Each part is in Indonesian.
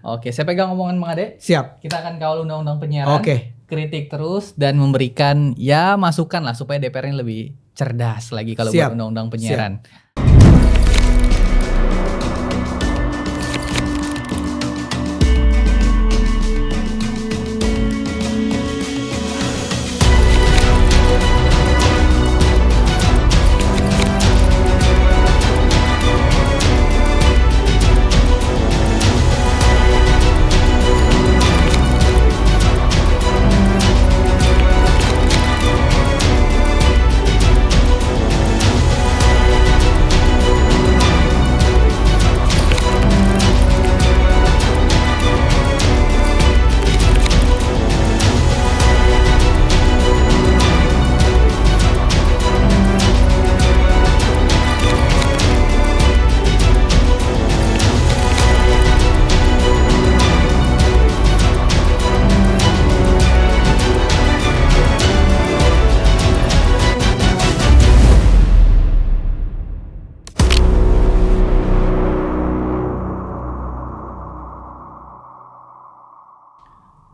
Oke, saya pegang omongan Bang Ade. Siap. Kita akan kawal undang-undang penyiaran. Oke. Kritik terus dan memberikan ya masukan lah supaya DPR-nya lebih cerdas lagi kalau buat undang-undang penyiaran.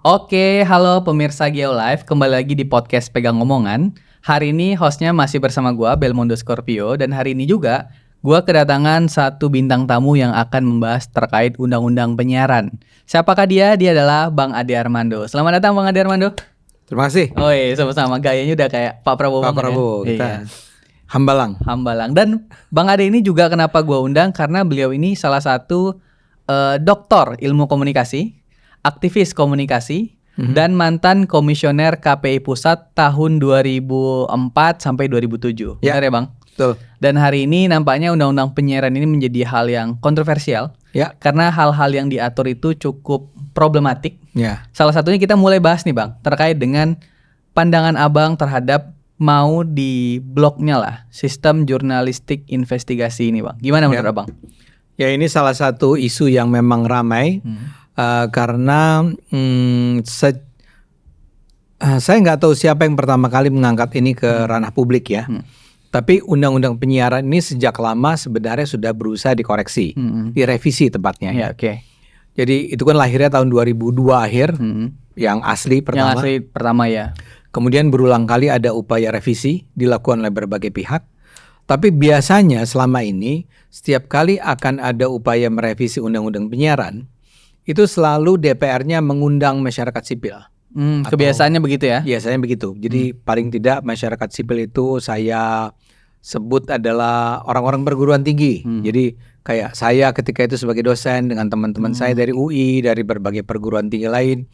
Oke, halo pemirsa GeoLive, kembali lagi di podcast Pegang Omongan. Hari ini hostnya masih bersama gua, Belmondo Scorpio, dan hari ini juga gua kedatangan satu bintang tamu yang akan membahas terkait undang-undang penyiaran. Siapakah dia? Dia adalah Bang Ade Armando. Selamat datang Bang Ade Armando. Terima kasih. Oh iya, sama-sama. Gayanya udah kayak Pak Prabowo. Pak Prabowo, ya? kita Iya. hambalang. Dan Bang Ade ini juga kenapa gua undang, karena beliau ini salah satu doktor ilmu komunikasi, aktivis komunikasi, dan mantan komisioner KPI Pusat tahun 2004 sampai 2007. Ya. Benar ya Bang? Betul. Dan hari ini nampaknya undang-undang penyiaran ini menjadi hal yang kontroversial. Ya. Karena hal-hal yang diatur itu cukup problematik. Ya. Salah satunya kita mulai bahas nih Bang, terkait dengan pandangan Abang terhadap mau di bloknya lah sistem jurnalistik investigasi ini Bang. Gimana menurut Abang? Ya, ini salah satu isu yang memang ramai karena saya nggak tahu siapa yang pertama kali mengangkat ini ke ranah publik ya. Tapi undang-undang penyiaran ini sejak lama sebenarnya sudah berusaha dikoreksi, direvisi tepatnya. Ya, oke. Jadi itu kan lahirnya tahun 2002 akhir, yang asli pertama. Yang asli pertama ya. Kemudian berulang kali ada upaya revisi dilakukan oleh berbagai pihak. Tapi biasanya selama ini setiap kali akan ada upaya merevisi undang-undang penyiaran, itu selalu DPR-nya mengundang masyarakat sipil. Kebiasaannya begitu ya? Biasanya begitu. Jadi paling tidak masyarakat sipil itu saya sebut adalah orang-orang perguruan tinggi. Jadi kayak saya ketika itu sebagai dosen dengan teman-teman saya dari UI, dari berbagai perguruan tinggi lain,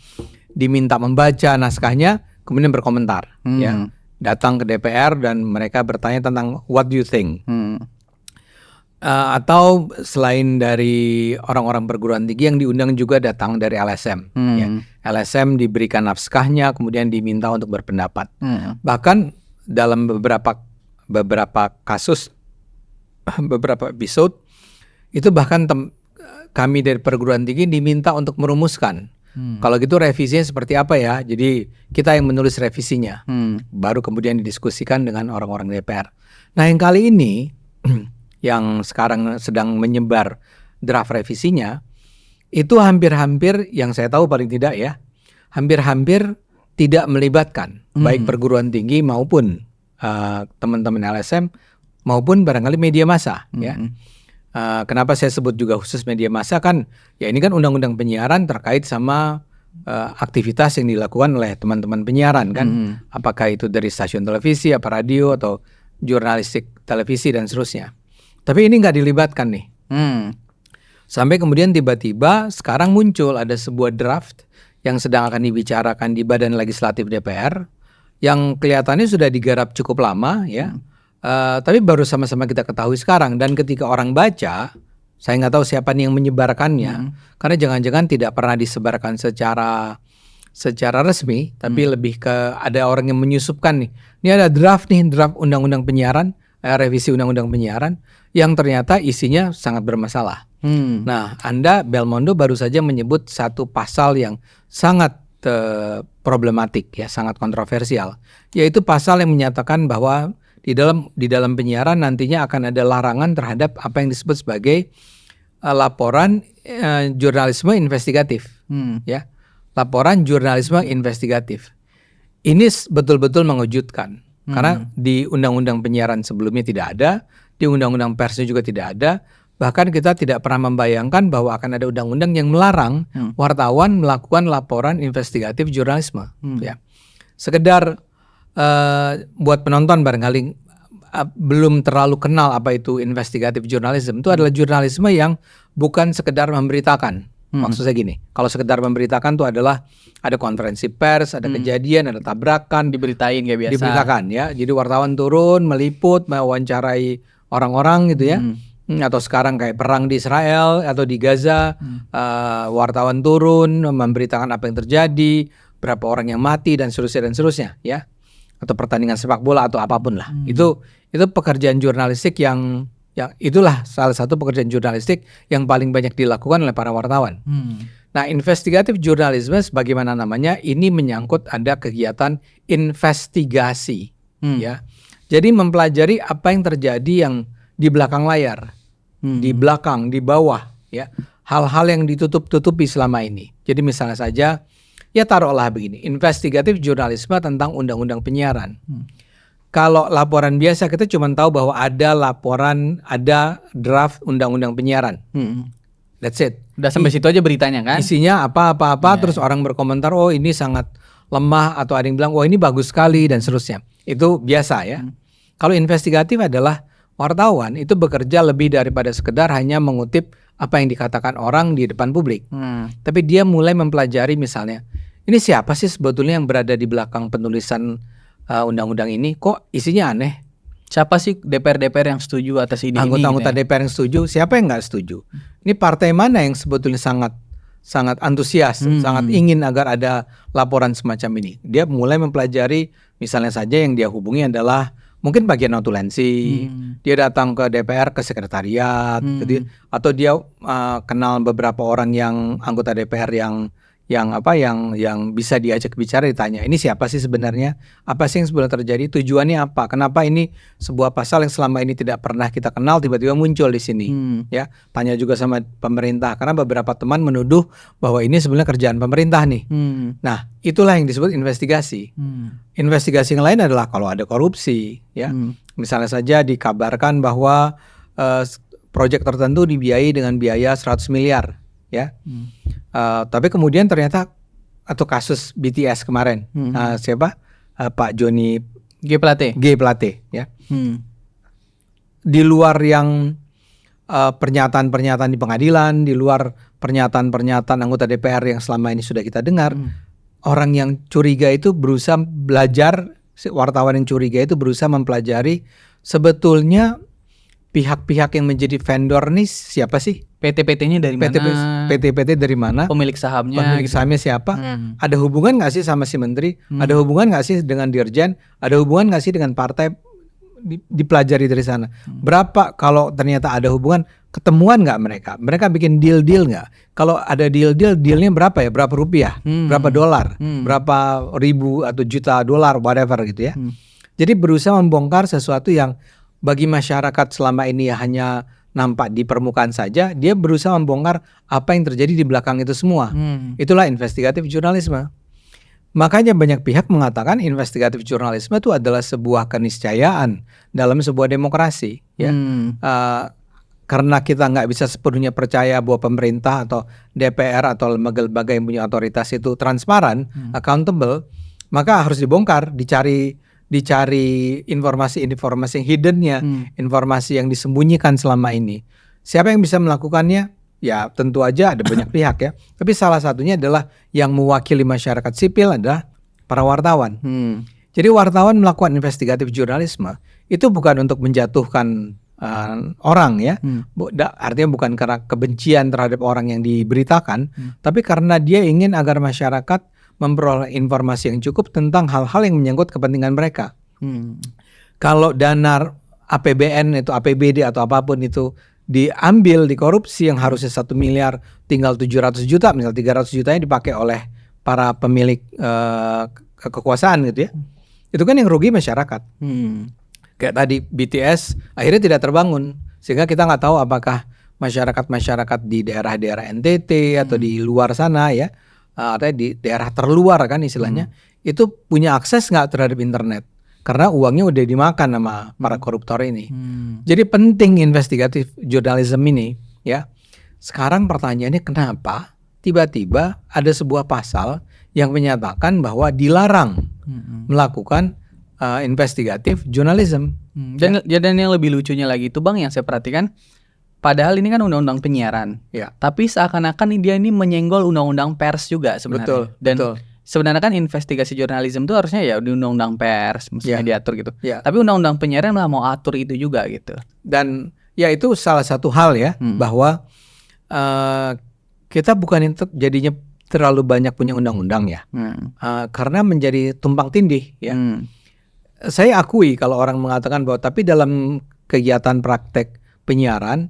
diminta membaca naskahnya, kemudian berkomentar. Ya, datang ke DPR dan mereka bertanya tentang what do you think. Atau selain dari orang-orang perguruan tinggi yang diundang juga datang dari LSM. Ya. LSM diberikan naskahnya, kemudian diminta untuk berpendapat. Bahkan dalam beberapa kasus, beberapa episode, itu bahkan kami dari perguruan tinggi diminta untuk merumuskan. Kalau gitu revisinya seperti apa ya? Jadi kita yang menulis revisinya, baru kemudian didiskusikan dengan orang-orang DPR. Nah yang kali ini yang sekarang sedang menyebar draft revisinya, itu hampir-hampir yang saya tahu paling tidak ya, hampir-hampir tidak melibatkan baik perguruan tinggi maupun teman-teman LSM maupun barangkali media massa. Ya. Kenapa saya sebut juga khusus media massa kan, ya ini kan undang-undang penyiaran terkait sama aktivitas yang dilakukan oleh teman-teman penyiaran kan, apakah itu dari stasiun televisi, apa radio atau jurnalistik televisi dan seterusnya. Tapi ini nggak dilibatkan nih. Sampai kemudian tiba-tiba sekarang muncul ada sebuah draft yang sedang akan dibicarakan di Badan Legislatif DPR yang kelihatannya sudah digarap cukup lama ya. Tapi baru sama-sama kita ketahui sekarang. Dan ketika orang baca, saya nggak tahu siapa nih yang menyebarkannya, karena jangan-jangan tidak pernah disebarkan secara resmi, tapi lebih ke ada orang yang menyusupkan nih. Ini ada draft undang-undang penyiaran, revisi undang-undang penyiaran yang ternyata isinya sangat bermasalah. Nah, Anda Belmondo baru saja menyebut satu pasal yang sangat problematik ya, sangat kontroversial, yaitu pasal yang menyatakan bahwa di dalam penyiaran nantinya akan ada larangan terhadap apa yang disebut sebagai laporan jurnalisme investigatif, ya, laporan jurnalisme investigatif. Ini betul-betul mengejutkan karena di undang-undang penyiaran sebelumnya tidak ada, di undang-undang persnya juga tidak ada. Bahkan kita tidak pernah membayangkan bahwa akan ada undang-undang yang melarang wartawan melakukan laporan investigatif jurnalisme. Ya, sekedar buat penonton barangkali belum terlalu kenal apa itu investigatif journalism. Itu adalah jurnalisme yang bukan sekedar memberitakan. Maksudnya gini, kalau sekedar memberitakan itu adalah ada konferensi pers, ada kejadian, ada tabrakan, diberitain kayak biasa. Diberitakan ya. Jadi wartawan turun, meliput, mewawancarai orang-orang gitu ya. Atau sekarang kayak perang di Israel atau di Gaza, wartawan turun memberitakan apa yang terjadi, berapa orang yang mati dan seterusnya ya. Atau pertandingan sepak bola atau apapun lah. Itu pekerjaan jurnalistik yang itulah salah satu pekerjaan jurnalistik yang paling banyak dilakukan oleh para wartawan. Nah, investigatif jurnalisme sebagaimana namanya ini menyangkut ada kegiatan investigasi, ya. Jadi mempelajari apa yang terjadi yang di belakang layar, di belakang, di bawah, ya. Hal-hal yang ditutup-tutupi selama ini. Jadi misalnya saja, ya taruhlah begini, investigatif jurnalisme tentang undang-undang penyiaran. Kalau laporan biasa kita cuma tahu bahwa ada laporan, ada draft undang-undang penyiaran. That's it. Udah sampai situ aja beritanya kan? Isinya apa-apa, terus orang berkomentar, oh ini sangat lemah, atau ada yang bilang, oh ini bagus sekali, dan seterusnya. Itu biasa ya. Kalau investigatif adalah wartawan itu bekerja lebih daripada sekedar hanya mengutip apa yang dikatakan orang di depan publik. Tapi dia mulai mempelajari misalnya, ini siapa sih sebetulnya yang berada di belakang penulisan undang-undang ini? Kok isinya aneh? Siapa sih DPR yang setuju atas ini? Anggota-anggota gitu ya? DPR yang setuju, siapa yang nggak setuju? Ini partai mana yang sebetulnya sangat antusias, sangat ingin agar ada laporan semacam ini? Dia mulai mempelajari, misalnya saja yang dia hubungi adalah mungkin bagian notulensi, dia datang ke DPR, ke sekretariat, gitu, atau dia kenal beberapa orang yang anggota DPR yang bisa diajak bicara, ditanya ini siapa sih sebenarnya, apa sih yang sebenarnya terjadi, tujuannya apa, kenapa ini sebuah pasal yang selama ini tidak pernah kita kenal tiba-tiba muncul di sini, ya. Tanya juga sama pemerintah karena beberapa teman menuduh bahwa ini sebenarnya kerjaan pemerintah nih. Nah, itulah yang disebut investigasi. Investigasi yang lain adalah kalau ada korupsi, ya. Misalnya saja dikabarkan bahwa proyek tertentu dibiayai dengan biaya 100 miliar, ya. Tapi kemudian ternyata atau kasus BTS kemarin, siapa? Pak Joni G Plate, ya. Di luar yang pernyataan-pernyataan di pengadilan, di luar pernyataan-pernyataan anggota DPR yang selama ini sudah kita dengar, orang yang curiga itu berusaha belajar, wartawan yang curiga itu berusaha mempelajari sebetulnya pihak-pihak yang menjadi vendor nih siapa sih? PT-PT-nya dari mana? PT-PT dari mana? Pemilik sahamnya siapa? Ada hubungan nggak sih sama si menteri? Ada hubungan nggak sih dengan dirjen? Ada hubungan nggak sih dengan partai? Dipelajari dari sana. Berapa kalau ternyata ada hubungan, ketemuan nggak mereka? Mereka bikin deal-deal nggak? Kalau ada dealnya berapa ya? Berapa rupiah? Berapa dolar? Berapa ribu atau juta dolar? Whatever gitu ya. Jadi berusaha membongkar sesuatu yang bagi masyarakat selama ini hanya nampak di permukaan saja, dia berusaha membongkar apa yang terjadi di belakang itu semua. Itulah investigatif jurnalisme. Makanya banyak pihak mengatakan investigatif jurnalisme itu adalah sebuah keniscayaan dalam sebuah demokrasi, ya. Karena kita nggak bisa sepenuhnya percaya bahwa pemerintah atau DPR atau lembaga-lembaga yang punya otoritas itu transparan, accountable, maka harus dibongkar, dicari informasi-informasi yang hiddennya, informasi yang disembunyikan selama ini. Siapa yang bisa melakukannya? Ya tentu aja ada banyak pihak ya. Tapi salah satunya adalah yang mewakili masyarakat sipil adalah para wartawan. Jadi wartawan melakukan investigatif jurnalisme itu bukan untuk menjatuhkan orang ya. Artinya bukan karena kebencian terhadap orang yang diberitakan, tapi karena dia ingin agar masyarakat memperoleh informasi yang cukup tentang hal-hal yang menyangkut kepentingan mereka. Kalau dana APBN itu APBD atau apapun itu diambil dikorupsi yang harusnya 1 miliar tinggal 700 juta, misal 300 jutanya dipakai oleh para pemilik kekuasaan gitu ya. Itu kan yang rugi masyarakat. Kayak tadi BTS akhirnya tidak terbangun sehingga kita nggak tahu apakah masyarakat di daerah-daerah NTT atau di luar sana ya, atau di daerah terluar kan istilahnya, itu punya akses nggak terhadap internet? Karena uangnya udah dimakan sama para koruptor ini. Jadi penting investigatif journalism ini ya. Sekarang pertanyaannya kenapa tiba-tiba ada sebuah pasal yang menyatakan bahwa dilarang melakukan investigatif journalism. Dan yang lebih lucunya lagi itu Bang, yang saya perhatikan, padahal ini kan undang-undang penyiaran. Ya. Tapi seakan-akan dia ini menyenggol undang-undang pers juga sebenarnya. Betul. Sebenarnya kan investigasi jurnalisme itu harusnya ya di undang-undang pers mestinya diatur gitu. Ya. Tapi undang-undang penyiaran malah mau atur itu juga gitu. Dan ya itu salah satu hal ya, bahwa kita bukan jadinya terlalu banyak punya undang-undang ya, karena menjadi tumpang tindih ya. Saya akui kalau orang mengatakan bahwa tapi dalam kegiatan praktek penyiaran,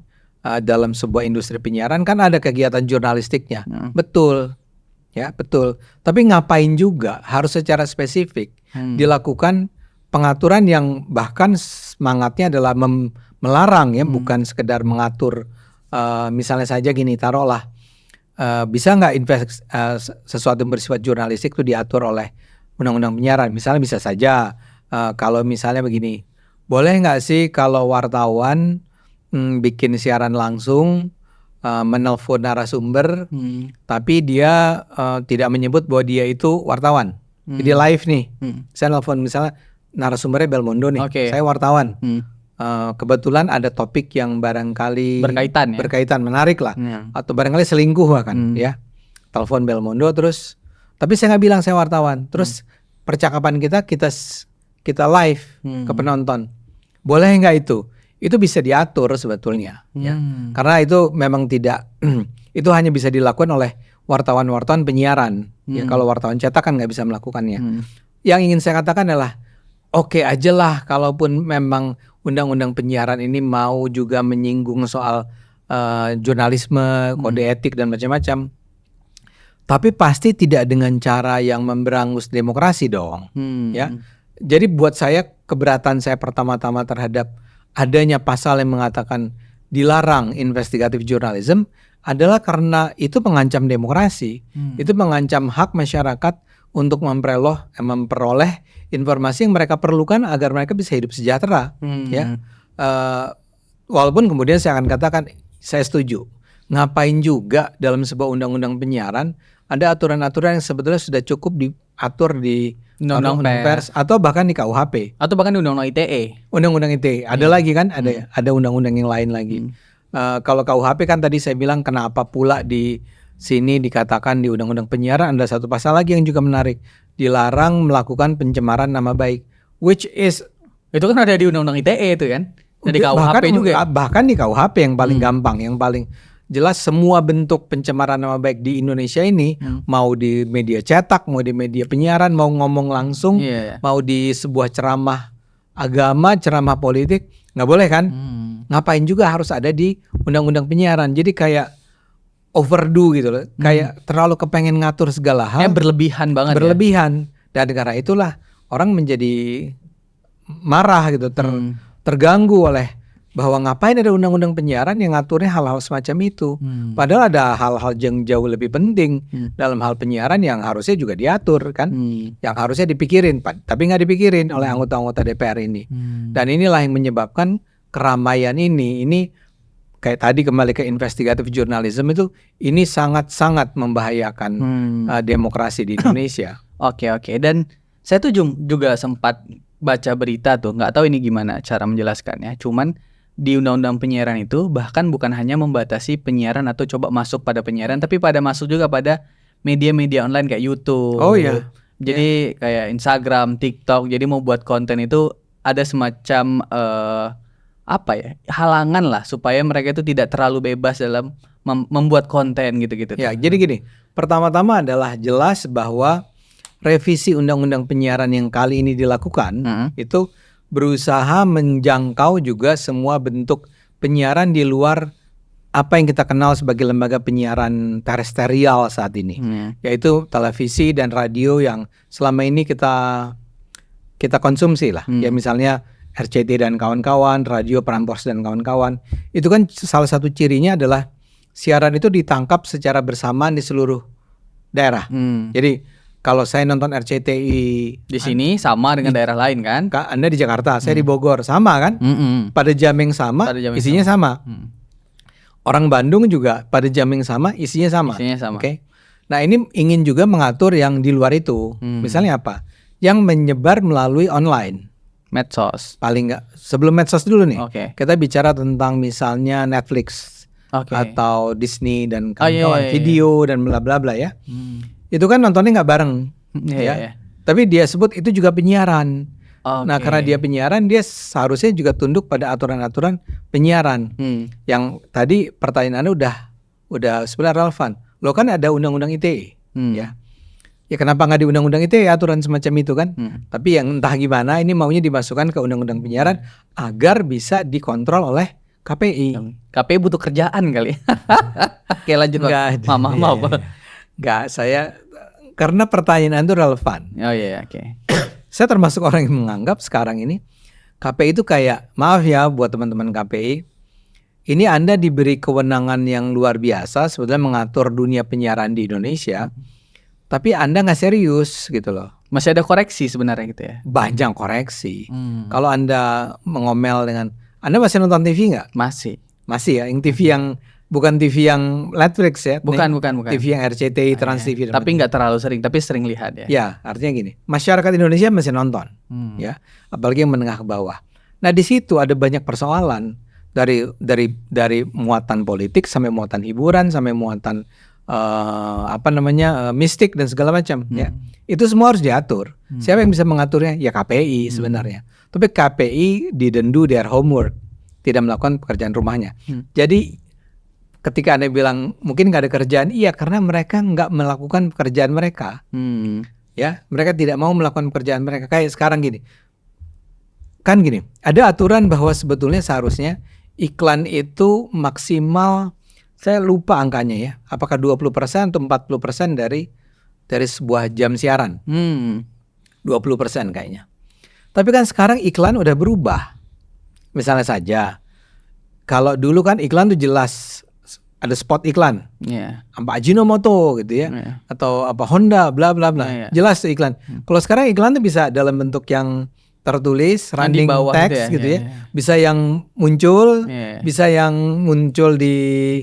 dalam sebuah industri penyiaran kan ada kegiatan jurnalistiknya. Betul. Ya, betul. Tapi ngapain juga harus secara spesifik dilakukan pengaturan yang bahkan semangatnya adalah melarang ya, bukan sekedar mengatur. Misalnya saja gini, taruhlah bisa nggak sesuatu yang bersifat jurnalistik itu diatur oleh undang-undang penyiaran. Misalnya bisa saja kalau misalnya begini, boleh nggak sih kalau wartawan bikin siaran langsung, menelpon narasumber, tapi dia tidak menyebut bahwa dia itu wartawan. Jadi live nih, saya nelpon misalnya narasumbernya Belmondo nih, saya wartawan. Kebetulan ada topik yang barangkali berkaitan menarik lah, atau barangkali selingkuh bahkan ya. Telepon Belmondo terus, tapi saya nggak bilang saya wartawan. Terus percakapan kita live ke penonton, boleh nggak itu? Itu bisa diatur sebetulnya, ya. Karena itu memang tidak, itu hanya bisa dilakukan oleh wartawan-wartawan penyiaran. Ya, kalau wartawan cetak kan nggak bisa melakukannya. Yang ingin saya katakan adalah, oke aja lah kalaupun memang undang-undang penyiaran ini mau juga menyinggung soal jurnalisme, kode etik dan macam-macam. Tapi pasti tidak dengan cara yang memberangus demokrasi dong, ya. Jadi buat saya keberatan saya pertama-tama terhadap adanya pasal yang mengatakan dilarang investigatif journalism adalah karena itu mengancam demokrasi, itu mengancam hak masyarakat untuk memperoleh informasi yang mereka perlukan agar mereka bisa hidup sejahtera. Ya, walaupun kemudian saya akan katakan saya setuju. Ngapain juga dalam sebuah undang-undang penyiaran ada aturan-aturan yang sebetulnya sudah cukup diatur di Undang-Undang Pers atau bahkan di KUHP atau bahkan di Undang-Undang ITE. Undang-Undang ITE ada lagi kan, ada undang-undang yang lain lagi. Kalau KUHP kan tadi saya bilang kenapa pula di sini dikatakan di Undang-Undang Penyiaran ada satu pasal lagi yang juga menarik, dilarang melakukan pencemaran nama baik, which is itu kan ada di Undang-Undang ITE itu kan, di KUHP juga. Bahkan di KUHP yang paling gampang, yang paling jelas semua bentuk pencemaran nama baik di Indonesia ini, mau di media cetak, mau di media penyiaran, mau ngomong langsung, mau di sebuah ceramah agama, ceramah politik, nggak boleh kan? Ngapain juga harus ada di undang-undang penyiaran? Jadi kayak overdo gitu loh, kayak terlalu kepengen ngatur segala hal. Berlebihan banget. Berlebihan. Dan karena itulah orang menjadi marah gitu, terganggu oleh bahwa ngapain ada undang-undang penyiaran yang ngaturnya hal-hal semacam itu. Padahal ada hal-hal yang jauh lebih penting dalam hal penyiaran yang harusnya juga diatur kan, yang harusnya dipikirin, tapi nggak dipikirin oleh anggota-anggota DPR ini. Dan inilah yang menyebabkan keramaian ini kayak tadi kembali ke investigatif journalism itu, ini sangat-sangat membahayakan demokrasi di Indonesia. Oke. Dan saya tuh juga sempat baca berita tuh, nggak tahu ini gimana cara menjelaskannya. Cuman di undang-undang penyiaran itu bahkan bukan hanya membatasi penyiaran atau coba masuk pada penyiaran, tapi pada masuk juga pada media-media online kayak YouTube. Oh iya. Jadi kayak Instagram, TikTok. Jadi mau buat konten itu ada semacam halangan lah supaya mereka itu tidak terlalu bebas dalam membuat konten gitu-gitu. Ya, jadi gini. Pertama-tama adalah jelas bahwa revisi undang-undang penyiaran yang kali ini dilakukan itu berusaha menjangkau juga semua bentuk penyiaran di luar apa yang kita kenal sebagai lembaga penyiaran terestrial saat ini, yaitu televisi dan radio yang selama ini kita konsumsi lah. Ya misalnya RCTI dan kawan-kawan, radio Prambors dan kawan-kawan, itu kan salah satu cirinya adalah siaran itu ditangkap secara bersamaan di seluruh daerah. Jadi kalau saya nonton RCTI di sini sama dengan daerah lain kan? Anda di Jakarta, saya di Bogor, sama kan? Pada jam yang sama, isinya sama. Orang Bandung juga pada jam yang sama, isinya sama. Oke. Nah ini ingin juga mengatur yang di luar itu. Misalnya apa? Yang menyebar melalui online. Medsos. Paling nggak, sebelum medsos dulu nih. Okay. Kita bicara tentang misalnya Netflix. Atau Disney dan kawan-kawan, video dan bla bla bla ya. Itu kan nontonnya nggak bareng. Tapi dia sebut itu juga penyiaran. Nah karena dia penyiaran, dia seharusnya juga tunduk pada aturan-aturan penyiaran. Yang tadi pertanyaannya udah sebenarnya relevan. Lo kan ada undang-undang ITE, ya. Ya kenapa nggak di undang-undang ITE aturan semacam itu kan? Tapi yang entah gimana ini maunya dimasukkan ke undang-undang penyiaran agar bisa dikontrol oleh KPI. KPI butuh kerjaan kali. Oke lanjut Pak. Maaf. Nggak, saya karena pertanyaan itu relevan. Oke. Saya termasuk orang yang menganggap sekarang ini KPI itu kayak, maaf ya buat teman-teman KPI, ini Anda diberi kewenangan yang luar biasa sebetulnya mengatur dunia penyiaran di Indonesia, tapi Anda nggak serius gitu loh. Masih ada koreksi sebenarnya gitu ya? Banyak koreksi. Kalau Anda mengomel dengan, Anda masih nonton TV nggak? Masih ya, yang TV yang bukan TV yang Netflix ya? Bukan. TV yang RCTI, Trans TV. Tapi nggak terlalu sering, tapi sering lihat ya. Ya, artinya gini, masyarakat Indonesia masih nonton, ya, apalagi yang menengah ke bawah. Nah di situ ada banyak persoalan dari muatan politik sampai muatan hiburan sampai muatan mistik dan segala macam. Ya, itu semua harus diatur. Siapa yang bisa mengaturnya? Ya KPI sebenarnya. Tapi KPI didn't do their homework, tidak melakukan pekerjaan rumahnya. Jadi ketika Anda bilang mungkin nggak ada kerjaan, iya karena mereka nggak melakukan pekerjaan mereka. Ya, mereka tidak mau melakukan pekerjaan mereka. Kayak sekarang gini, ada aturan bahwa sebetulnya seharusnya iklan itu maksimal, saya lupa angkanya ya, apakah 20% atau 40% dari sebuah jam siaran. 20% kayaknya. Tapi kan sekarang iklan udah berubah. Misalnya saja, kalau dulu kan iklan tuh jelas ada spot iklan, apa Ajinomoto gitu ya, atau apa Honda, bla bla bla, jelas tuh iklan. Kalau sekarang iklan tuh bisa dalam bentuk yang tertulis, running text gitu ya, bisa yang muncul, bisa yang muncul di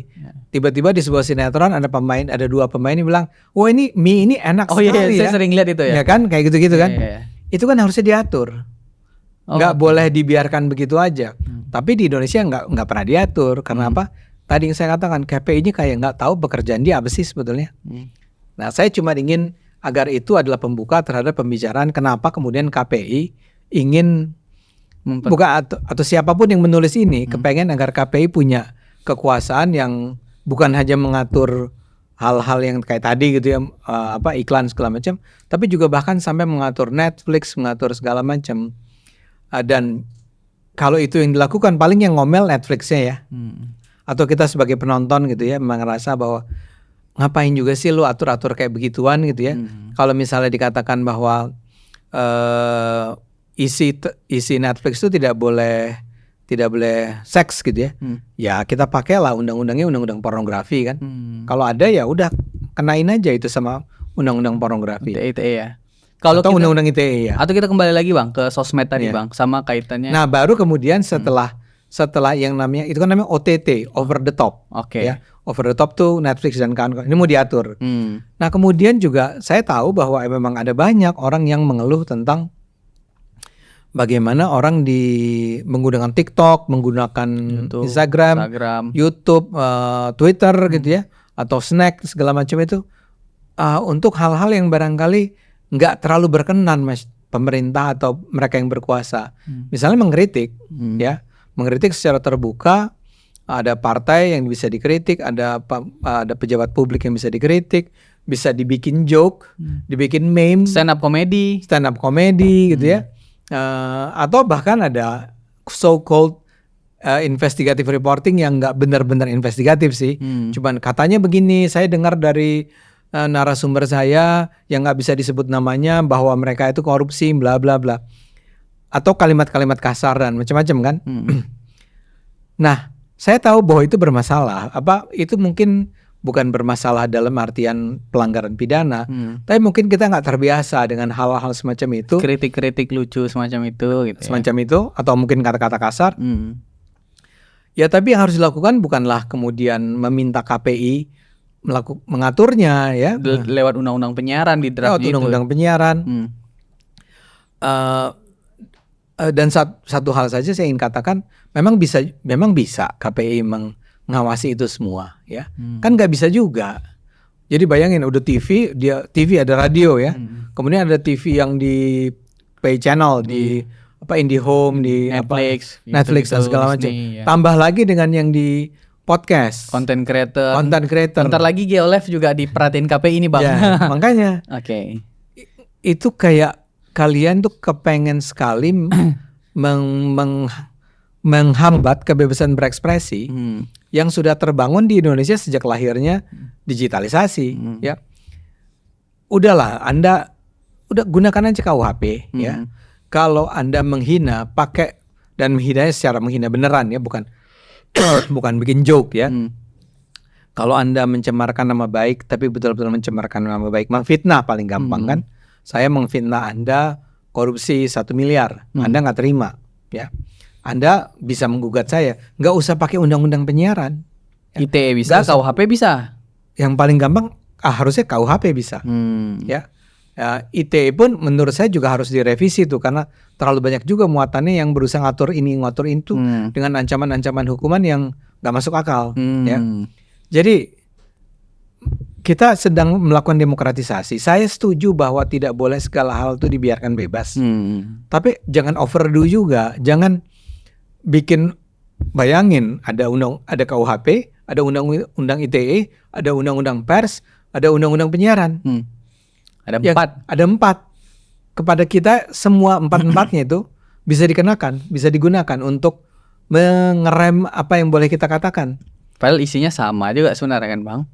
tiba-tiba di sebuah sinetron ada dua pemain yang bilang, wah ini mie ini enak sekali ya. Saya sering lihat itu ya. Ya kan, kayak gitu-gitu kan. Itu kan harusnya diatur. Nggak boleh dibiarkan begitu aja. Tapi di Indonesia nggak pernah diatur. Karena apa? Tadi yang saya katakan, KPI-nya kayak nggak tahu pekerjaan dia apa sih sebetulnya. Nah, saya cuma ingin agar itu adalah pembuka terhadap pembicaraan kenapa kemudian KPI ingin atau siapapun yang menulis ini kepengen agar KPI punya kekuasaan yang bukan hanya mengatur hal-hal yang kayak tadi gitu ya, iklan segala macam, tapi juga bahkan sampai mengatur Netflix, mengatur segala macam. Dan kalau itu yang dilakukan, paling yang ngomel Netflixnya ya, atau kita sebagai penonton gitu ya, memang ngerasa bahwa ngapain juga sih lu atur-atur kayak begituan gitu ya. Kalau misalnya dikatakan bahwa isi Netflix itu tidak boleh seks gitu ya. Ya kita pakailah undang-undangnya undang-undang pornografi kan. Kalau ada ya udah kenain aja itu sama undang-undang pornografi. ITE ya. Kalau atau undang-undang ITE ya. Atau kita kembali lagi Bang ke sosmed tadi Bang, sama kaitannya. Nah, baru kemudian setelah yang namanya itu kan namanya OTT, over the top. Ya. Over the top tuh Netflix dan kawan-kawan. Ini mau diatur. Nah, kemudian juga saya tahu bahwa memang ada banyak orang yang mengeluh tentang bagaimana orang menggunakan TikTok, menggunakan Instagram, YouTube, Twitter gitu ya, atau Snack segala macam itu untuk hal-hal yang barangkali nggak terlalu berkenan pemerintah atau mereka yang berkuasa. Misalnya mengkritik, ya, mengkritik secara terbuka. Ada partai yang bisa dikritik, ada pejabat publik yang bisa dikritik, bisa dibikin joke, dibikin meme, stand up comedy gitu ya. Atau bahkan ada so-called investigative reporting yang nggak benar-benar investigatif sih. Cuman katanya begini, saya dengar dari narasumber saya yang nggak bisa disebut namanya bahwa mereka itu korupsi, bla bla bla. atau kalimat-kalimat kasar dan macam-macam kan. Nah, saya tahu bahwa itu bermasalah. Itu mungkin bukan bermasalah dalam artian pelanggaran pidana, tapi mungkin kita nggak terbiasa dengan hal-hal semacam itu. Kritik-kritik lucu semacam itu, gitu. Semacam itu, atau mungkin kata-kata kasar. Ya, tapi yang harus dilakukan bukanlah kemudian meminta KPI mengaturnya, ya. Lewat undang-undang penyiaran di draftnya itu. Lewat undang-undang penyiaran. Dan satu hal saja saya ingin katakan, memang bisa KPI mengawasi itu semua, ya. Kan nggak bisa juga. Jadi bayangin, udah TV ada radio, ya. Kemudian ada TV yang di pay channel, di IndiHome, di Netflix dan segala macam. Ya. Tambah lagi dengan yang di podcast, content creator. Bentar lagi GeoLive juga diperhatiin KPI ini, Bang. Ya, makanya. Oke. Itu kayak kalian tuh kepengen sekali menghambat kebebasan berekspresi yang sudah terbangun di Indonesia sejak lahirnya digitalisasi, ya. Udahlah, Anda gunakan aja KUHP, ya. Kalau Anda menghina, pakai, dan menghinanya secara menghina beneran, ya, bukan bikin joke, ya. Kalau Anda mencemarkan nama baik, tapi betul-betul mencemarkan nama baik, memfitnah paling gampang kan. Saya mengfitnah Anda korupsi 1 miliar, Anda nggak terima, ya. Anda bisa menggugat saya, nggak usah pakai undang-undang penyiaran. ITE bisa, KUHP bisa. Yang paling gampang harusnya KUHP bisa, ya. ITE pun menurut saya juga harus direvisi tuh, karena terlalu banyak juga muatannya yang berusaha ngatur ini ngatur itu dengan ancaman-ancaman hukuman yang nggak masuk akal, ya. Jadi kita sedang melakukan demokratisasi. Saya setuju bahwa tidak boleh segala hal itu dibiarkan bebas. Tapi jangan overdo juga. Jangan bikin, bayangin ada KUHP, ada undang-undang ITE, ada undang-undang pers, ada undang-undang penyiaran. Ada 4. Ya, ada 4. Kepada kita semua 4-4-nya itu bisa dikenakan, bisa digunakan untuk mengerem apa yang boleh kita katakan. Padahal isinya sama juga sebenarnya kan, Bang.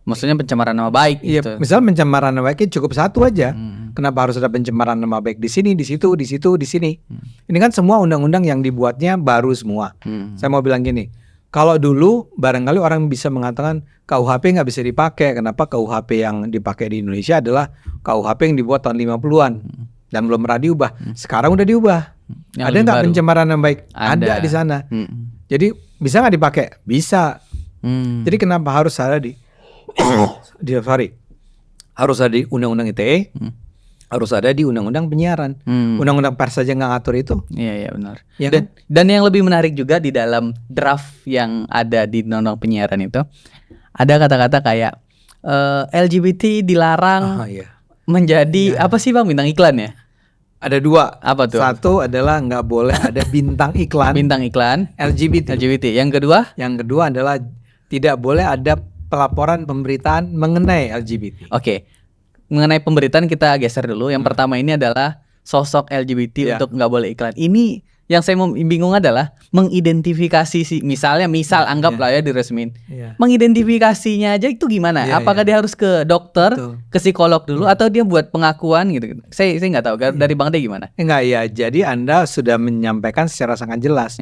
Maksudnya pencemaran nama baik gitu. Iya, misal pencemaran nama baiknya cukup 1 aja. Kenapa harus ada pencemaran nama baik di sini, di situ, di situ, di sini? Ini kan semua undang-undang yang dibuatnya baru semua. Saya mau bilang gini, kalau dulu barangkali orang bisa mengatakan KUHP nggak bisa dipakai. Kenapa? KUHP yang dipakai di Indonesia adalah KUHP yang dibuat tahun 50-an dan belum pernah diubah. Sekarang udah diubah. Ada nggak pencemaran nama baik? Ada di sana. Jadi bisa nggak dipakai? Bisa. Jadi kenapa harus ada harus ada di undang-undang ITE, harus ada di undang-undang penyiaran. Undang-undang pers saja nggak ngatur itu. Iya benar. Ya, dan yang lebih menarik juga di dalam draft yang ada di undang-undang penyiaran itu ada kata-kata kayak LGBT dilarang menjadi apa sih, Bang, bintang iklan, ya? Ada 2. Apa tuh? 1 adalah nggak boleh ada bintang iklan. Bintang iklan LGBT. Yang kedua? Yang kedua adalah tidak boleh ada pelaporan pemberitaan mengenai LGBT. Oke. Mengenai pemberitaan kita geser dulu. Yang pertama ini adalah sosok LGBT untuk nggak boleh iklan. Ini yang saya bingung adalah mengidentifikasi misal anggaplah ya diresmin. Mengidentifikasinya aja itu gimana? Apakah dia harus ke dokter, ke psikolog dulu, atau dia buat pengakuan gitu? Saya nggak tahu. Dari Bang De gimana? Enggak, ya. Jadi Anda sudah menyampaikan secara sangat jelas.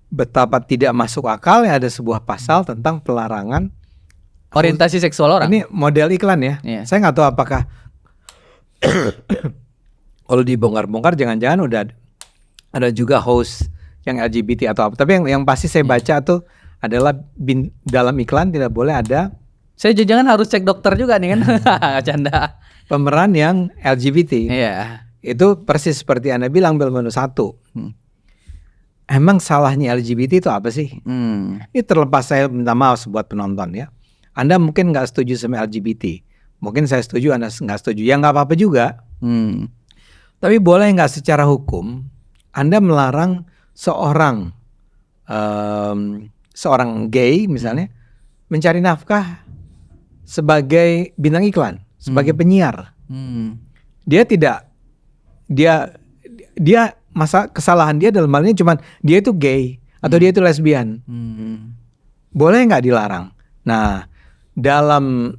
Betapa tidak masuk akal ya ada sebuah pasal tentang pelarangan orientasi seksual orang. Ini model iklan, ya. Saya nggak tahu apakah kalau dibongkar-bongkar jangan-jangan udah ada juga host yang LGBT atau apa. Tapi yang pasti saya baca tuh adalah dalam iklan tidak boleh ada. Saya jangan harus cek dokter juga nih kan. Canda. Pemeran yang LGBT. Iya. Itu persis seperti Anda bilang, Belmondo 1. Emang salahnya LGBT itu apa sih? Ini terlepas, saya minta maaf buat penonton, ya. Anda mungkin nggak setuju sama LGBT, mungkin saya setuju, Anda nggak setuju, ya nggak apa-apa juga. Tapi boleh nggak secara hukum Anda melarang seorang gay misalnya mencari nafkah sebagai bintang iklan, sebagai penyiar? Dia masa kesalahan dia dalam hal ini cuman dia itu gay atau dia itu lesbian, boleh nggak dilarang? Nah, dalam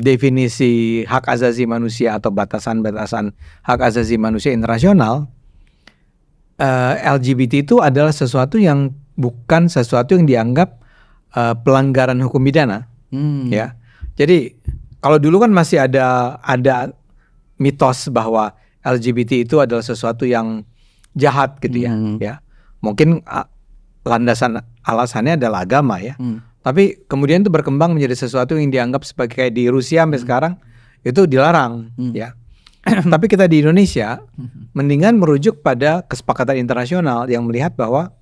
definisi hak asasi manusia atau batasan-batasan hak asasi manusia internasional, LGBT itu adalah sesuatu yang bukan sesuatu yang dianggap pelanggaran hukum pidana. Ya. Jadi kalau dulu kan masih ada mitos bahwa LGBT itu adalah sesuatu yang jahat gitu ya. Ya. Mungkin landasan alasannya adalah agama ya. Tapi kemudian itu berkembang menjadi sesuatu yang dianggap sebagai kayak di Rusia sampai sekarang itu dilarang ya. Tapi kita di Indonesia mendingan merujuk pada kesepakatan internasional yang melihat bahwa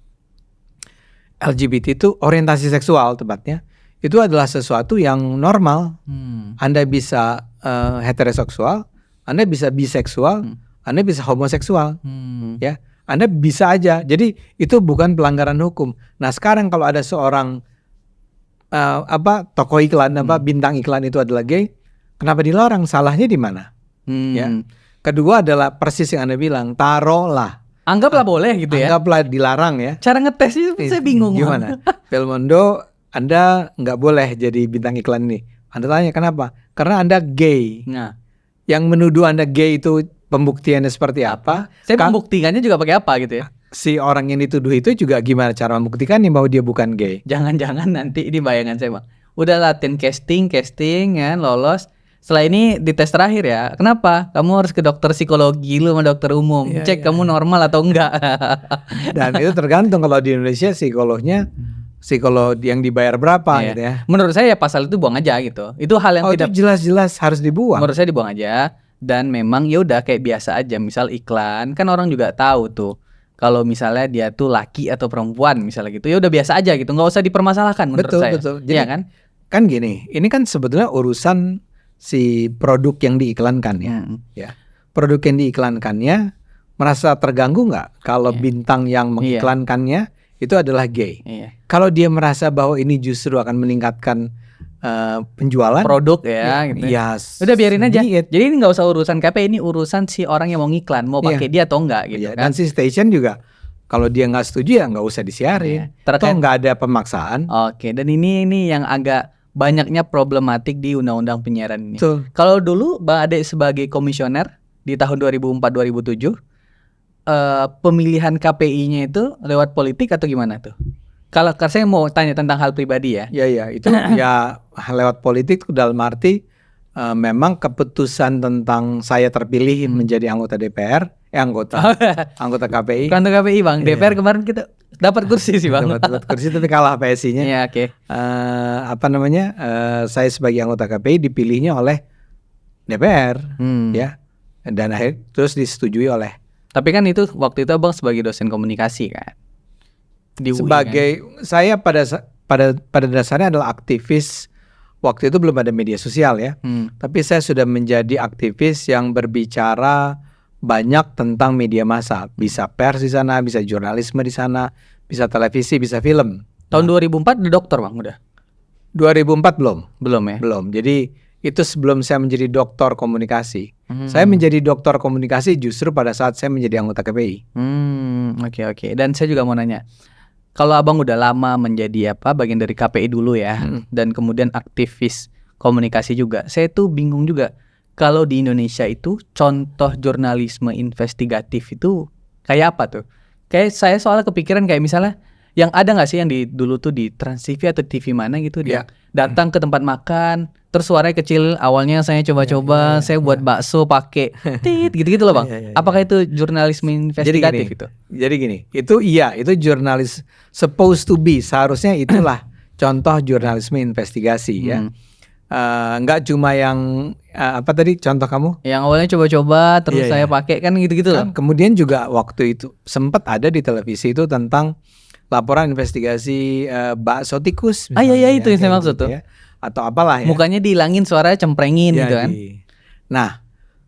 LGBT itu orientasi seksual tepatnya itu adalah sesuatu yang normal. Anda bisa heteroseksual, Anda bisa biseksual, Anda bisa homoseksual, ya. Anda bisa aja. Jadi itu bukan pelanggaran hukum. Nah sekarang kalau ada seorang tokoh iklan, bintang iklan itu adalah gay, kenapa dilarang? Salahnya di mana? Ya. Kedua adalah persis yang Anda bilang, taruhlah. Anggaplah boleh gitu ya. Anggaplah dilarang ya. Cara ngetesnya saya bingung. Gimana? Belmondo, Anda nggak boleh jadi bintang iklan ini. Anda tanya kenapa? Karena Anda gay. Nah, yang menuduh Anda gay itu pembuktiannya seperti apa? Saya membuktikannya juga pakai apa gitu ya? Si orang yang dituduh itu juga gimana cara membuktikannya bahwa dia bukan gay? Jangan-jangan nanti ini bayangan saya bang. Udah latihan casting kan, lolos. Setelah ini di tes terakhir ya. Kenapa? Kamu harus ke dokter psikologi lu sama dokter umum. Cek kamu normal atau enggak. Dan itu tergantung kalau di Indonesia psikolog yang dibayar berapa gitu ya. Menurut saya pasal itu buang aja gitu. Itu hal yang tidak itu jelas-jelas harus dibuang. Menurut saya dibuang aja. Dan memang ya udah kayak biasa aja. Misal iklan kan orang juga tahu tuh. Kalau misalnya dia tuh laki atau perempuan misalnya gitu. Ya udah biasa aja gitu. Nggak usah dipermasalahkan menurut saya. Betul. Jadi ya kan gini. Ini kan sebetulnya urusan si produk yang diiklankan ya. Produk yang diiklankannya merasa terganggu nggak kalau bintang yang mengiklankannya itu adalah gay. Kalau dia merasa bahwa ini justru akan meningkatkan penjualan produk gitu. Udah biarin aja. Jadi ini nggak usah urusan KPI, ini urusan si orang yang mau ngiklan mau pakai dia atau enggak gitu kan. Dan si station juga kalau dia nggak setuju ya nggak usah disiarin. Atau nggak ada pemaksaan. Oke, dan ini yang agak banyaknya problematik di undang-undang penyiaran ini. Kalau dulu Bang Ade sebagai komisioner di tahun 2004-2007 pemilihan KPI-nya itu lewat politik atau gimana tuh? Kalau saya mau tanya tentang hal pribadi ya. Ya itu ya lewat politik dalam arti memang keputusan tentang saya terpilih menjadi anggota DPR, anggota KPI. Anggota KPI Bang, DPR kemarin kita dapat kursi sih Bang. Dapat kursi tapi kalah PSI-nya. Iya, oke. Saya sebagai anggota KPI dipilihnya oleh DPR, ya. Dan akhirnya terus disetujui oleh. Tapi kan itu waktu itu Abang sebagai dosen komunikasi kan. Saya pada dasarnya adalah aktivis. Waktu itu belum ada media sosial ya. Tapi saya sudah menjadi aktivis yang berbicara banyak tentang media massa. Bisa pers di sana, bisa jurnalisme di sana, bisa televisi, bisa film. Tahun 2004 udah dokter Bang udah? 2004 belum. Belum ya? Belum. Jadi itu sebelum saya menjadi doktor komunikasi. Saya menjadi doktor komunikasi justru pada saat saya menjadi anggota KPI. Oke. Dan saya juga mau nanya. Kalau Abang udah lama menjadi bagian dari KPI dulu ya, dan kemudian aktivis komunikasi juga. Saya tuh bingung juga. Kalau di Indonesia itu contoh jurnalisme investigatif itu kayak apa tuh? Kayak saya soalnya kepikiran kayak misalnya yang ada nggak sih yang dulu tuh di Trans TV atau TV mana gitu dia datang ke tempat makan, terus suaranya kecil. Awalnya saya coba-coba, saya buat bakso pakai tit gitu-gitu loh Bang. Apakah itu jurnalisme investigatif itu? Jadi gini, itu jurnalis supposed to be, seharusnya itulah contoh jurnalisme investigasi ya. Nggak cuma yang tadi contoh kamu? Yang awalnya coba-coba terus saya pakai kan gitu-gitu loh. Kemudian juga waktu itu sempat ada di televisi itu tentang laporan investigasi bakso tikus. Iya itu yang saya maksud tuh. Ya. Atau apalah ya. Mukanya dihilangin, suaranya cemprengin gitu kan. Nah,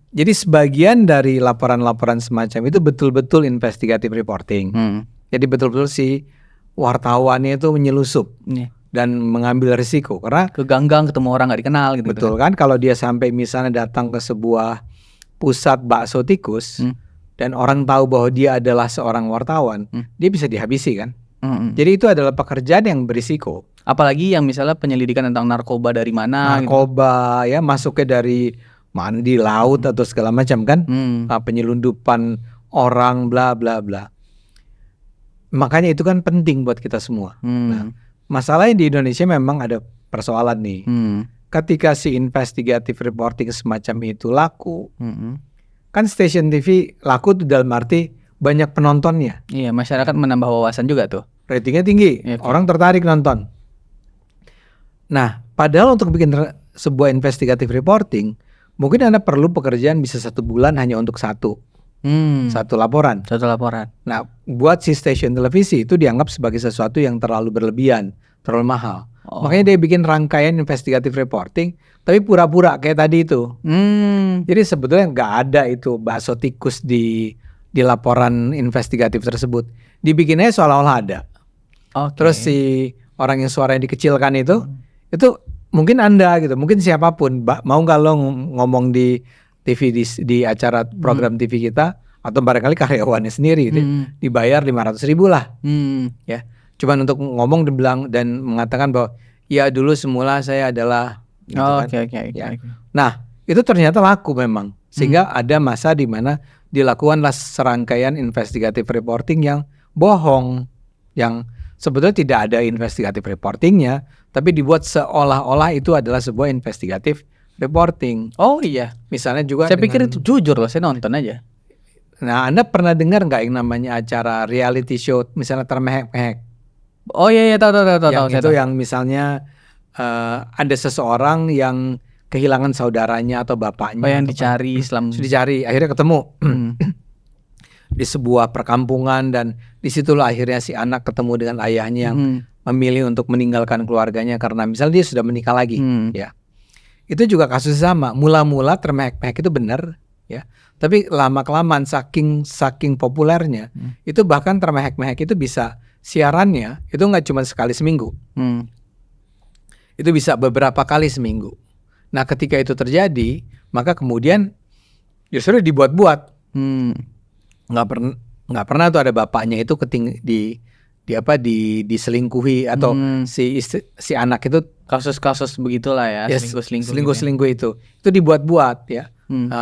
jadi sebagian dari laporan-laporan semacam itu betul-betul investigative reporting. Jadi betul-betul si wartawannya itu menyelusup dan mengambil risiko karena ke gang-gang ketemu orang nggak dikenal gitu. Betul kan, kalau dia sampai misalnya datang ke sebuah pusat bakso tikus dan orang tahu bahwa dia adalah seorang wartawan, dia bisa dihabisi kan. Jadi itu adalah pekerjaan yang berisiko. Apalagi yang misalnya penyelidikan tentang narkoba dari mana? Narkoba gitu. Ya masuknya dari mana, di laut atau segala macam kan. Penyelundupan orang bla bla bla. makanya itu kan penting buat kita semua. Nah, masalahnya di Indonesia memang ada persoalan nih. Ketika si investigative reporting semacam itu laku, kan stasiun TV laku tuh dalam arti banyak penontonnya. Iya, masyarakat menambah wawasan juga tuh. Ratingnya tinggi, orang tertarik nonton. Nah, padahal untuk bikin sebuah investigative reporting, mungkin Anda perlu pekerjaan bisa 1 bulan hanya untuk satu laporan. Satu laporan. Nah, buat si stasiun televisi itu dianggap sebagai sesuatu yang terlalu berlebihan, terlalu mahal. Makanya dia bikin rangkaian investigative reporting, tapi pura-pura kayak tadi itu. Jadi sebetulnya nggak ada itu bakso tikus di laporan investigatif tersebut. Dibikinnya seolah-olah ada. Terus si orang yang suaranya dikecilkan itu mungkin Anda gitu, mungkin siapapun, mau nggak lo ngomong di TV di acara program TV kita, atau barangkali karyawannya sendiri gitu, dibayar 500.000 lah, ya, cuman untuk ngomong dan mengatakan bahwa ya dulu semula saya adalah, gitu kan. Nah itu ternyata laku memang, sehingga ada masa di mana dilakukanlah serangkaian investigative reporting yang bohong, yang sebetulnya tidak ada investigative reportingnya, tapi dibuat seolah-olah itu adalah sebuah investigative reporting. Oh iya, misalnya juga. Saya pikir itu jujur loh, saya nonton aja. Nah, Anda pernah dengar nggak yang namanya acara reality show, misalnya Termehek-mehek? Oh iya tahu. Yang itu yang misalnya ada seseorang yang kehilangan saudaranya atau bapaknya. Oh yang dicari dicari, akhirnya ketemu. Di sebuah perkampungan, dan disitulah akhirnya si anak ketemu dengan ayahnya yang memilih untuk meninggalkan keluarganya karena misalnya dia sudah menikah lagi, ya. Itu juga kasus sama. Mula-mula Termehek-mehek itu benar, ya. Tapi lama-kelamaan saking populernya, itu bahkan Termehek-mehek itu bisa siarannya itu nggak cuma sekali seminggu, itu bisa beberapa kali seminggu. Nah, ketika itu terjadi, maka kemudian justru dibuat-buat. Nggak pernah tuh ada bapaknya itu diselingkuhi atau si anak itu, kasus-kasus begitulah ya, selingkuh itu dibuat-buat, ya.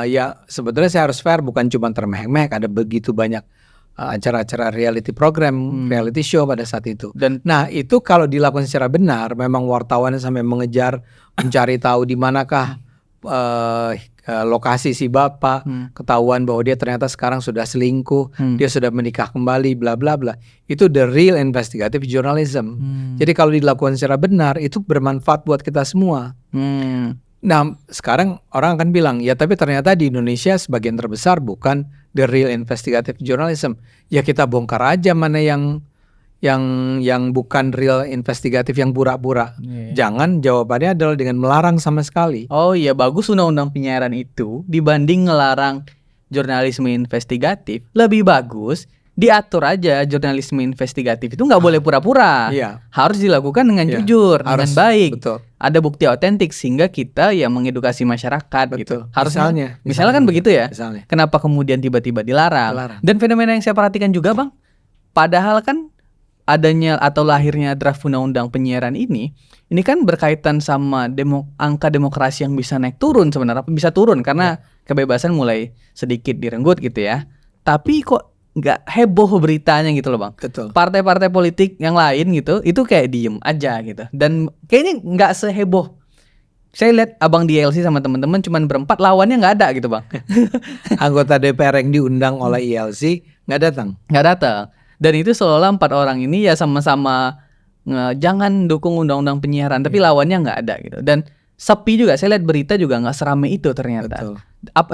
Ya sebetulnya saya harus fair, bukan cuma Termehek-mehek, ada begitu banyak acara-acara reality program, reality show pada saat itu. Nah itu kalau dilakukan secara benar, memang wartawannya sampai mengejar, mencari tahu di manakah lokasi si bapak, ketahuan bahwa dia ternyata sekarang sudah selingkuh, dia sudah menikah kembali, bla bla bla. Itu the real investigative journalism. Jadi kalau dilakukan secara benar, itu bermanfaat buat kita semua. Nah sekarang orang akan bilang, ya tapi ternyata di Indonesia sebagian terbesar bukan the real investigative journalism. Ya kita bongkar aja mana yang bukan real investigatif, yang pura-pura. Jangan, jawabannya adalah dengan melarang sama sekali. Oh iya, bagus undang-undang penyiaran itu dibanding ngelarang jurnalisme investigatif. Lebih bagus diatur aja jurnalisme investigatif itu nggak boleh pura-pura. Iya. Harus dilakukan dengan jujur, dengan baik. Betul. Ada bukti otentik sehingga kita ya mengedukasi masyarakat. Betul. Gitu. Harusnya. Misalnya kan begitu ya. Misalnya. Kenapa kemudian tiba-tiba dilarang? Dan fenomena yang saya perhatikan juga, Bang, padahal kan adanya atau lahirnya draft undang-undang penyiaran ini kan berkaitan sama angka demokrasi yang bisa naik turun sebenarnya, bisa turun karena kebebasan mulai sedikit direnggut gitu ya. Tapi kok nggak heboh beritanya gitu loh, Bang. Betul. Partai-partai politik yang lain gitu, itu kayak diem aja gitu. Dan kayaknya nggak seheboh. Saya lihat Abang di ILC sama teman-teman cuman berempat, lawannya nggak ada gitu, Bang. Anggota DPR yang diundang oleh ILC nggak datang. Dan itu seolah 4 orang ini ya sama-sama jangan dukung undang-undang penyiaran, tapi lawannya nggak ada gitu. Dan sepi juga, saya lihat berita juga nggak seramai itu ternyata. Betul.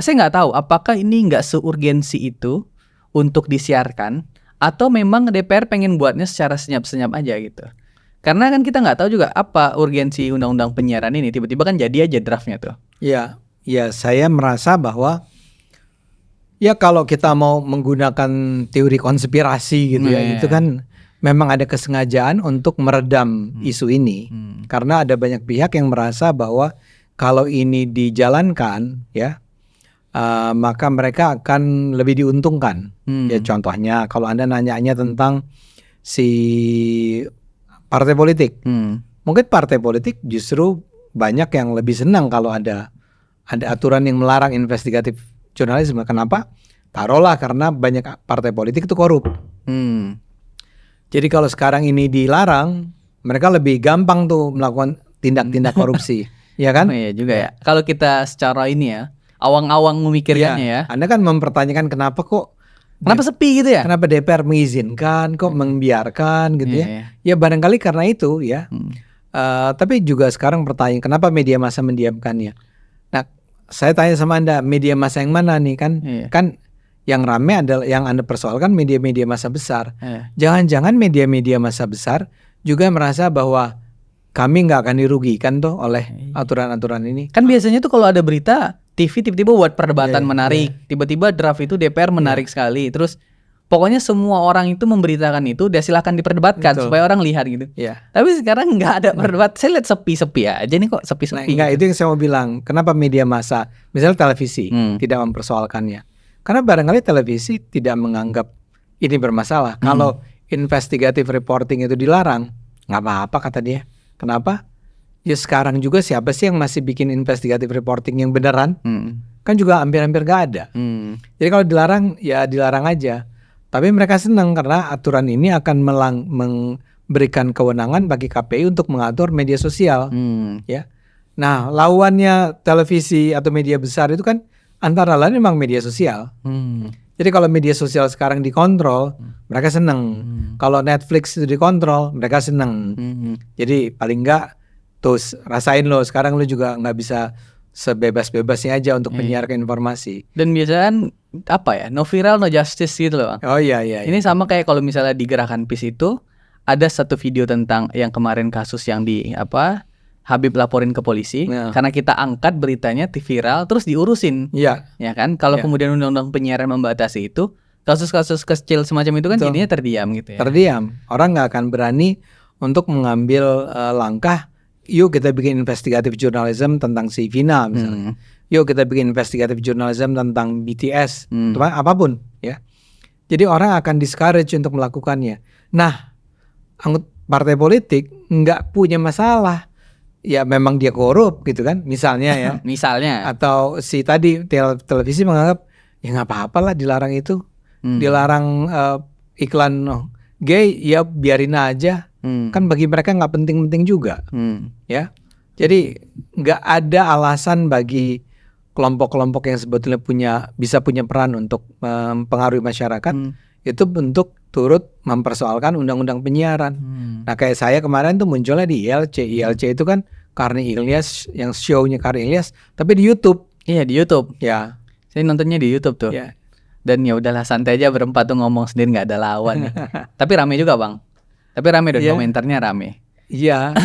Saya nggak tahu apakah ini nggak seurgensi itu untuk disiarkan, atau memang DPR pengen buatnya secara senyap-senyap aja gitu. Karena kan kita nggak tahu juga apa urgensi undang-undang penyiaran ini, tiba-tiba kan jadi aja draftnya tuh. Ya saya merasa bahwa ya kalau kita mau menggunakan teori konspirasi gitu itu kan memang ada kesengajaan untuk meredam isu ini. Karena ada banyak pihak yang merasa bahwa kalau ini dijalankan ya maka mereka akan lebih diuntungkan. Ya contohnya kalau Anda nanyanya tentang si partai politik. Mungkin partai politik justru banyak yang lebih senang kalau ada aturan yang melarang investigatif jurnalisme. Kenapa? Taruhlah karena banyak partai politik itu korup. Jadi kalau sekarang ini dilarang, mereka lebih gampang tuh melakukan tindak-tindak korupsi, ya kan? Oh iya juga ya. Kalau kita secara ini ya, awang-awang memikirkannya ya. Anda kan mempertanyakan kenapa Sepi gitu ya? kenapa DPR mengizinkan, kok membiarkan gitu ya? Iya. Ya barangkali karena itu ya. Tapi juga sekarang pertanyaan, kenapa media massa mendiamkannya? Nah, saya tanya sama Anda, media massa yang mana nih kan? Iya. Kan yang rame adalah yang Anda persoalkan media-media massa besar. Iya. Jangan-jangan media-media massa besar juga merasa bahwa kami nggak akan dirugikan tuh oleh aturan-aturan ini. Kan biasanya tuh kalau ada berita TV tiba-tiba buat perdebatan Iya, menarik, tiba-tiba draft itu DPR menarik sekali, terus pokoknya semua orang itu memberitakan itu, dia silahkan diperdebatkan supaya orang lihat gitu. Iya. Tapi sekarang nggak ada perdebat, saya lihat sepi-sepi aja nih kok sepi-sepi. Enggak, itu yang saya mau bilang. Kenapa media massa, misalnya televisi, tidak mempersoalkannya? Karena barangkali televisi tidak menganggap ini bermasalah. Kalau investigative reporting itu dilarang, nggak apa-apa kata dia. Kenapa? Ya sekarang juga siapa sih yang masih bikin investigative reporting yang beneran? Kan juga hampir-hampir nggak ada. Jadi kalau dilarang, ya dilarang aja. Tapi mereka senang karena aturan ini akan memberikan kewenangan bagi KPI untuk mengatur media sosial. Ya. Nah, lawannya televisi atau media besar itu kan antara lain memang media sosial. Jadi kalau media sosial sekarang dikontrol, mereka senang. Kalau Netflix itu dikontrol, mereka senang. Jadi paling enggak tuh rasain lo, sekarang lo juga nggak bisa sebebas-bebasnya aja untuk menyiarkan informasi. Dan biasanya apa ya, no viral no justice gitu loh Bang. Oh iya. Ini sama kayak kalau misalnya di Gerakan PIS itu ada satu video tentang yang kemarin kasus yang di Habib laporin ke polisi, karena kita angkat beritanya viral terus diurusin. Iya. Ya kan? Kalau kemudian undang-undang penyiaran membatasi itu, kasus-kasus kecil semacam itu kan jadinya terdiam gitu ya. Terdiam. Orang nggak akan berani untuk mengambil langkah. Yuk kita bikin investigative journalism tentang si Vina misalnya. Yuk kita bikin investigative journalism tentang BTS, apapun ya. Jadi orang akan discourage untuk melakukannya. Nah, partai politik nggak punya masalah. Ya memang dia korup gitu kan, misalnya ya. Misalnya. Atau si tadi televisi menganggap ya nggak apa-apa lah dilarang itu. Dilarang iklan gay ya biarin aja. Kan bagi mereka nggak penting-penting juga, ya. Jadi nggak ada alasan bagi kelompok-kelompok yang sebetulnya bisa punya peran untuk mempengaruhi masyarakat itu untuk turut mempersoalkan undang-undang penyiaran. Nah kayak saya kemarin tuh munculnya di ILC. ILC itu kan Karni Ilyas, yang show-nya Karni Ilyas, tapi di YouTube. Iya di YouTube. Ya. Saya nontonnya di YouTube tuh. Ya. Dan ya udahlah santai aja berempat tuh ngomong sendiri nggak ada lawan. Tapi rame juga Bang. Tapi rame dan komentarnya rame. Iya,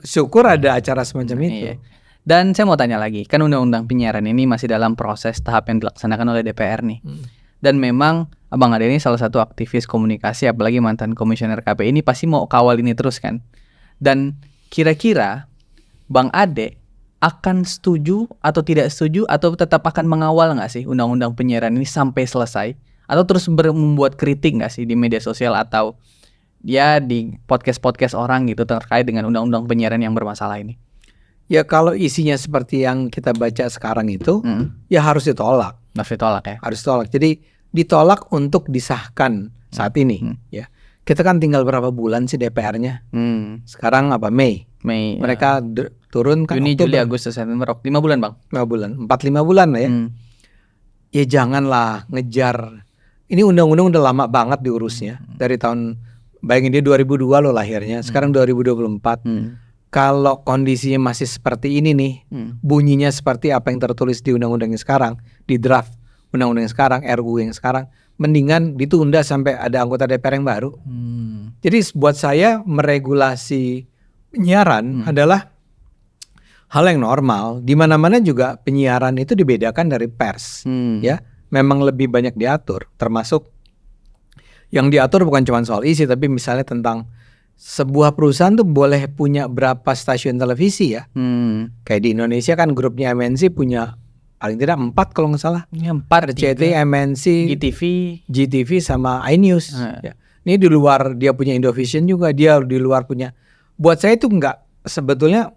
syukur ada acara semacam itu. Iya. Dan saya mau tanya lagi, kan undang-undang penyiaran ini masih dalam proses tahap yang dilaksanakan oleh DPR nih. Dan memang Abang Ade ini salah satu aktivis komunikasi, apalagi mantan komisioner KPI ini pasti mau kawal ini terus kan. Dan kira-kira Bang Ade akan setuju atau tidak setuju atau tetap akan mengawal nggak sih undang-undang penyiaran ini sampai selesai? Atau terus membuat kritik nggak sih di media sosial atau ya di podcast-podcast orang gitu terkait dengan undang-undang penyiaran yang bermasalah ini? Ya kalau isinya seperti yang kita baca sekarang itu, ya harus ditolak. Harus ditolak ya? Harus ditolak. Jadi ditolak untuk disahkan saat ini. Ya, kita kan tinggal berapa bulan sih DPR-nya? Sekarang apa Mei? Mereka turun kan Juni, Oktober. Juli, Agustus, September, 5 bulan Bang? 5 bulan, 4-5 bulan lah ya. Ya janganlah ngejar. Ini undang-undang udah lama banget diurusnya. Dari tahun, bayangin dia 2002 loh lahirnya, sekarang 2024. Kalau kondisinya masih seperti ini nih, bunyinya seperti apa yang tertulis di undang-undang yang sekarang, di draft undang-undang yang sekarang, RUU yang sekarang, mendingan ditunda sampai ada anggota DPR yang baru. Jadi buat saya meregulasi penyiaran adalah hal yang normal. Di mana-mana juga penyiaran itu dibedakan dari pers, ya. Memang lebih banyak diatur, termasuk yang diatur bukan cuma soal isi, tapi misalnya tentang sebuah perusahaan tuh boleh punya berapa stasiun televisi ya. Kayak di Indonesia kan grupnya MNC punya paling tidak 4 kalau nggak salah. 4, RCTI, MNC, GTV sama iNews. Ya. Ini di luar dia punya Indovision juga, dia di luar punya. Buat saya itu nggak, sebetulnya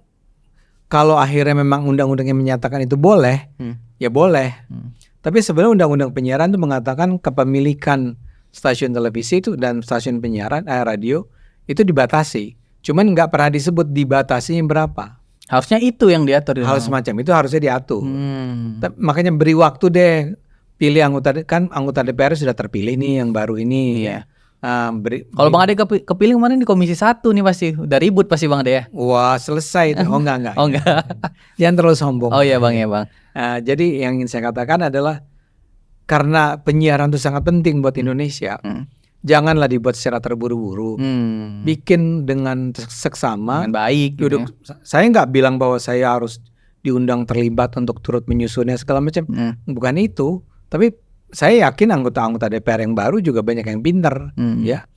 kalau akhirnya memang undang-undang yang menyatakan itu boleh, ya boleh. Tapi sebenarnya undang-undang penyiaran itu mengatakan kepemilikan stasiun televisi itu dan stasiun penyiaran radio itu dibatasi. Cuman nggak pernah disebut dibatasinya berapa. Harusnya itu yang diatur. Hal semacam itu harusnya diatur. Makanya beri waktu deh. Pilih anggota DPR sudah terpilih nih yang baru ini. Iya. Kalau Bang Ade kepilih kemarin di Komisi 1 nih pasti udah ribut pasti Bang Ade ya. Wah selesai itu. Oh enggak. Oh enggak. Jangan terlalu sombong. Oh iya Bang ya Bang. Jadi yang ingin saya katakan adalah karena penyiaran itu sangat penting buat Indonesia. Janganlah dibuat secara terburu-buru. Bikin dengan seksama. Dengan baik. Duduk. Saya nggak bilang bahwa saya harus diundang terlibat untuk turut menyusunnya segala macam. Bukan itu. Tapi saya yakin anggota-anggota DPR yang baru juga banyak yang pintar, ya.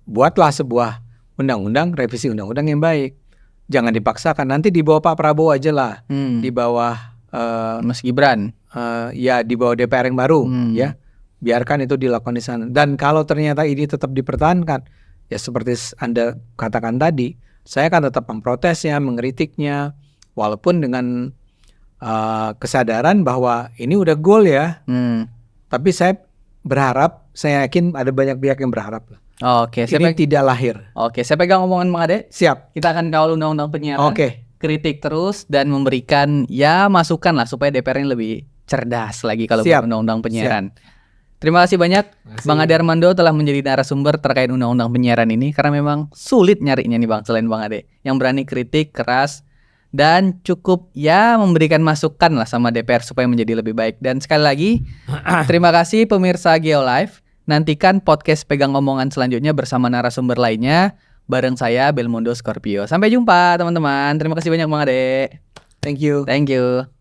Buatlah sebuah undang-undang, revisi undang-undang yang baik. Jangan dipaksakan. Nanti di bawah Pak Prabowo aja lah, di bawah Mas Gibran, ya di bawah DPR yang baru, ya. Biarkan itu dilakukan di sana. Dan kalau ternyata ini tetap dipertahankan, ya seperti Anda katakan tadi, saya akan tetap memprotesnya, mengkritiknya, walaupun dengan kesadaran bahwa ini udah goal ya. Tapi saya berharap, saya yakin ada banyak pihak yang berharap lah. Oke, ini tidak lahir. Oke, saya pegang omongan Bang Ade. Siap. Kita akan kawal undang-undang penyiaran. Oke. Kritik terus dan memberikan ya masukan lah supaya DPR ini lebih cerdas lagi kalau undang-undang penyiaran. Terima kasih banyak Bang Ade Armando telah menjadi narasumber terkait undang-undang penyiaran ini karena memang sulit nyarinya nih Bang selain Bang Ade yang berani kritik keras dan cukup ya memberikan masukan lah sama DPR supaya menjadi lebih baik. Dan sekali lagi terima kasih pemirsa Geolive. Nantikan podcast Pegang Omongan selanjutnya bersama narasumber lainnya bareng saya Belmondo Scorpio. Sampai jumpa teman-teman. Terima kasih banyak Bang Ade. Thank you. Thank you.